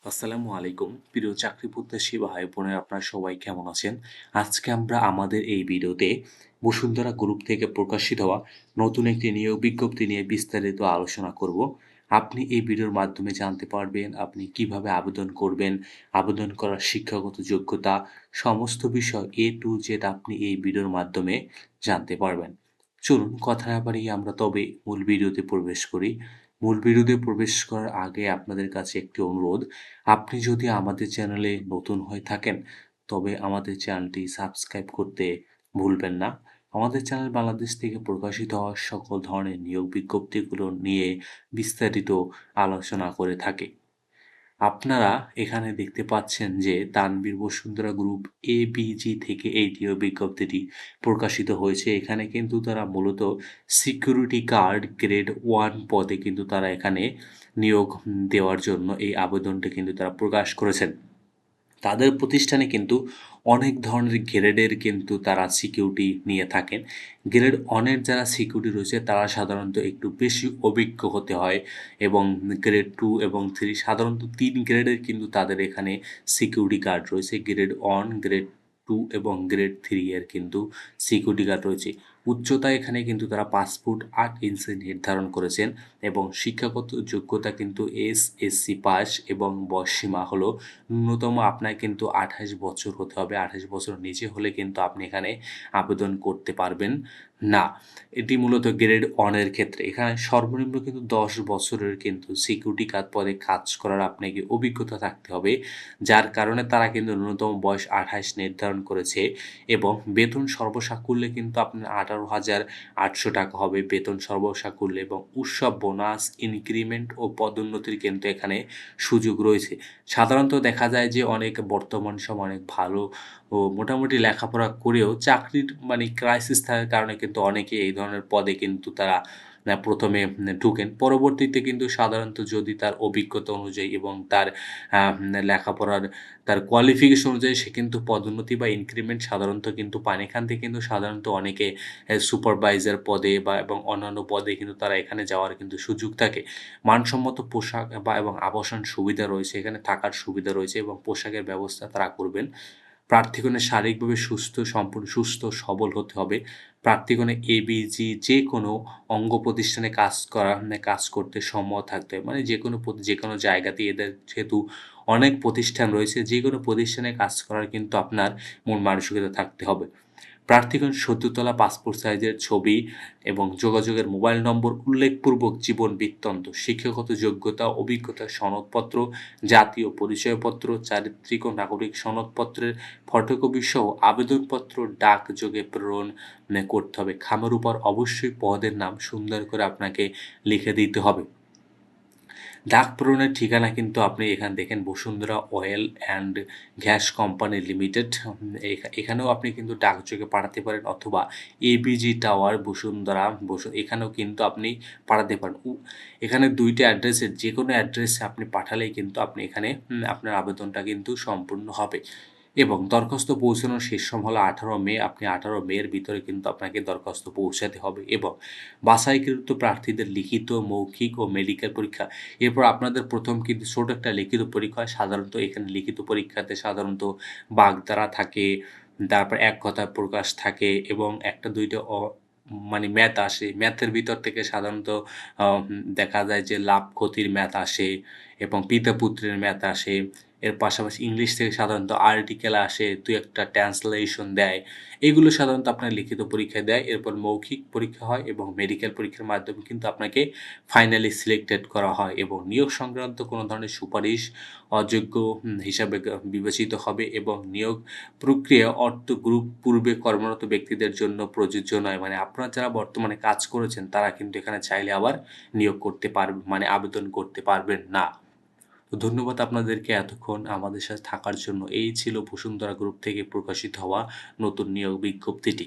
আসসালামু আলাইকুম প্রিয় চাকরি প্রত্যাশী ভাই বোনেরা আপনারা সবাই কেমন আছেন? আজকে আমরা আমাদের এই ভিডিওতে বসুন্ধরা গ্রুপ থেকে প্রকাশিত হওয়া নতুন একটি নিয়োগ বিজ্ঞপ্তি নিয়ে বিস্তারিত আলোচনা করব। আপনি এই ভিডিওর মাধ্যমে জানতে পারবেন আপনি কিভাবে আবেদন করবেন, আবেদন করার শিক্ষাগত যোগ্যতা, সমস্ত বিষয় A to Z আপনি এই ভিডিওর মাধ্যমে জানতে পারবেন। চলুন কথা না বাড়িয়ে আমরা তবে মূল ভিডিওতে প্রবেশ করি। মূল ভিডিওতে প্রবেশ করার আগে আপনাদের কাছে একটি অনুরোধ, আপনি যদি আমাদের চ্যানেলে নতুন হয়ে থাকেন, তবে আমাদের চ্যানেলটি সাবস্ক্রাইব করতে ভুলবেন না। আমাদের চ্যানেল বাংলাদেশ থেকে প্রকাশিত হওয়া সকল ধরনের নিয়োগ বিজ্ঞপ্তিগুলো নিয়ে বিস্তারিত আলোচনা করে থাকে। আপনারা এখানে দেখতে পাচ্ছেন যে তানভীর বসুন্ধরা গ্রুপ এবিজি থেকে এই নিয়োগ বিজ্ঞপ্তিটি প্রকাশিত হয়েছে। এখানে কিন্তু তারা মূলত সিকিউরিটি গার্ড গ্রেড 1 পদে কিন্তু তারা এখানে নিয়োগ দেওয়ার জন্য এই আবেদনটি কিন্তু তারা প্রকাশ করেছেন। তাদের প্রতিষ্ঠানে কিন্তু অনেক ধরনের গ্রেডের কিন্তু তারা সিকিউরিটি নিয়ে থাকেন। গ্রেড 1 এর যারা সিকিউরিটি রয়েছে তারা সাধারণত একটু বেশি অভিজ্ঞ হতে হয় এবং গ্রেড 2 এবং 3 সাধারণত 3 গ্রেডের কিন্তু তাদের এখানে সিকিউরিটি গার্ড রয়েছে। গ্রেড 1, গ্রেড 2 এবং গ্রেড 3 এর কিন্তু সিকিউরিটি গার্ড রয়েছে। উচ্চতা এখানে কিন্তু তারা 5 ফুট 8 ইঞ্চি নির্ধারণ করেছেন এবং শিক্ষাগত যোগ্যতা কিন্তু এসএসসি পাস এবং বয়সসীমা হলো ন্যূনতম আপনার কিন্তু 28 বছর হতে হবে। 28 বছরের নিচে হলে কিন্তু আপনি এখানে আবেদন করতে পারবেন না। এটি মূলত গ্রেড 1 এর ক্ষেত্রে। এখানে সর্বনিম্ন কিন্তু 10 বছরের কিন্তু সিকিউরিটি গার্ড পদে কাজ করার আপনাকে অভিজ্ঞতা থাকতে হবে। যার কারণে তারা কিন্তু ন্যূনতম বয়স 28 নির্ধারণ করেছে এবং বেতন সর্বসাকুল্যে কিন্তু আপনার ৳18,800 হবে বেতন সর্বসাকুল্যে এবং উৎসব, বোনাস, ইনক্রিমেন্ট ও পদোন্নতির কিন্তু এখানে সুযোগ রয়েছে। সাধারণত দেখা যায় যে অনেক বর্তমান সময়ে অনেক ভালো ও মোটামুটি লেখাপড়া করেও চাকরির ক্রাইসিস থাকার কারণে কিন্তু অনেকে এই ধরনের পদে কিন্তু তারা ১ম এ ঢুকেন। পরবর্তীতে কিন্তু সাধারণত যদি তার অভিজ্ঞতা অনুযায়ী এবং তার লেখাপড়ার তার কোয়ালিফিকেশন অনুযায়ী সে কিন্তু পদোন্নতি বা ইনক্রিমেন্ট সাধারণত কিন্তু পান। এখান থেকে কিন্তু সাধারণত অনেকে সুপারভাইজার পদে বা এবং অন্যান্য পদে কিন্তু তারা এখানে যাওয়ার কিন্তু সুযোগ থাকে। মানসম্মত পোশাক বা এবং আবাসন সুবিধা রয়েছে, এখানে থাকার সুবিধা রয়েছে এবং পোশাকের ব্যবস্থা তারা করবেন। প্রার্থীগণের শারীরিকভাবে সম্পূর্ণ সুস্থ সবল হতে হবে। প্রার্থীগণের এবিজি যেকোনো অঙ্গ প্রতিষ্ঠানে কাজ করতে সম্মত থাকতে হবে। মানে যেকোনো জায়গাতেই এদের যেহেতু অনেক প্রতিষ্ঠান রয়েছে, যেকোনো প্রতিষ্ঠানে কাজ করার কিন্তু আপনার মন মানসিকতা থাকতে হবে। প্রার্থীগণ সদ্য তোলা পাসপোর্ট সাইজের ছবি এবং যোগাযোগের মোবাইল নম্বর উল্লেখপূর্বক জীবন বৃত্তান্ত, শিক্ষাগত যোগ্যতা, অভিজ্ঞতার সনদপত্র, জাতীয় পরিচয়পত্র, চারিত্রিক ও নাগরিক সনদপত্রের ফটোকপি সহ আবেদনপত্র ডাকযোগে প্রেরণ করতে হবে। খামের উপর অবশ্যই পদের নাম সুন্দর করে আপনাকে লিখে দিতে হবে। ডাক প্রেরণের ঠিকানা কিন্তু আপনি এখানে দেখেন Bashundhara oil and gas company limited. এখানেও আপনি কিন্তু ডাকযোগে পাঠাতে পারেন অথবা এবিজি টাওয়ার বসুন্ধরা এখানেও কিন্তু আপনি পাঠাতে পারেন। এখানে ২ টা অ্যাড্রেসের যেকোনো অ্যাড্রেসে আপনি পাঠালেই কিন্তু আপনি এখানে আপনার আবেদনটা কিন্তু সম্পূর্ণ হবে। এবং দরখাস্ত পৌঁছানোর শেষ সময় হলো ১৮ মে। আপনি ১৮ মে এর ভিতরে কিন্তু আপনাকে দরখাস্ত পৌঁছাতে হবে এবং বাছাইকৃত প্রার্থীদের লিখিত, মৌখিক ও মেডিকেল পরীক্ষা। এরপর আপনাদের ১ম কিন্তু ছোট একটা লিখিত পরীক্ষা হয়। সাধারণত এখানে লিখিত পরীক্ষাতে সাধারণত বাগধারা থাকে, তারপর এক কথায় প্রকাশ থাকে এবং ১ টা ২ টা ম্যাথ আসে। ম্যাথের ভিতর থেকে সাধারণত দেখা যায় যে লাভ ক্ষতির ম্যাথ আসে এবং পিতা-পুত্রের ম্যাথ আসে। এর পাশাপাশি ইংলিশ থেকে সাধারণত আর্টিকেল আসে, ২-১ টা ট্রান্সলেশন দেয়। এগুলো সাধারণত আপনার লিখিত পরীক্ষায় দেয়। এরপর মৌখিক পরীক্ষা হয় এবং মেডিকেল পরীক্ষার মাধ্যমে কিন্তু আপনাকে ফাইনালি সিলেক্টেড করা হয় এবং নিয়োগ সংক্রান্ত কোনো ধরনের সুপারিশ অযোগ্য হিসাবে বিবেচিত হবে এবং নিয়োগ প্রক্রিয়া গ্রুপ পূর্বে কর্মরত ব্যক্তিদের জন্য প্রযোজ্য নয়। মানে আপনারা যারা বর্তমানে কাজ করেছেন তারা কিন্তু এখানে চাইলে আবার নিয়োগ করতে আবেদন করতে পারবেন না। তো ধন্যবাদ আপনাদেরকে এতক্ষণ আমাদের সাথে থাকার জন্য। এই ছিল বসুন্ধরা গ্রুপ থেকে প্রকাশিত হওয়া নতুন নিয়োগ বিজ্ঞপ্তিটি।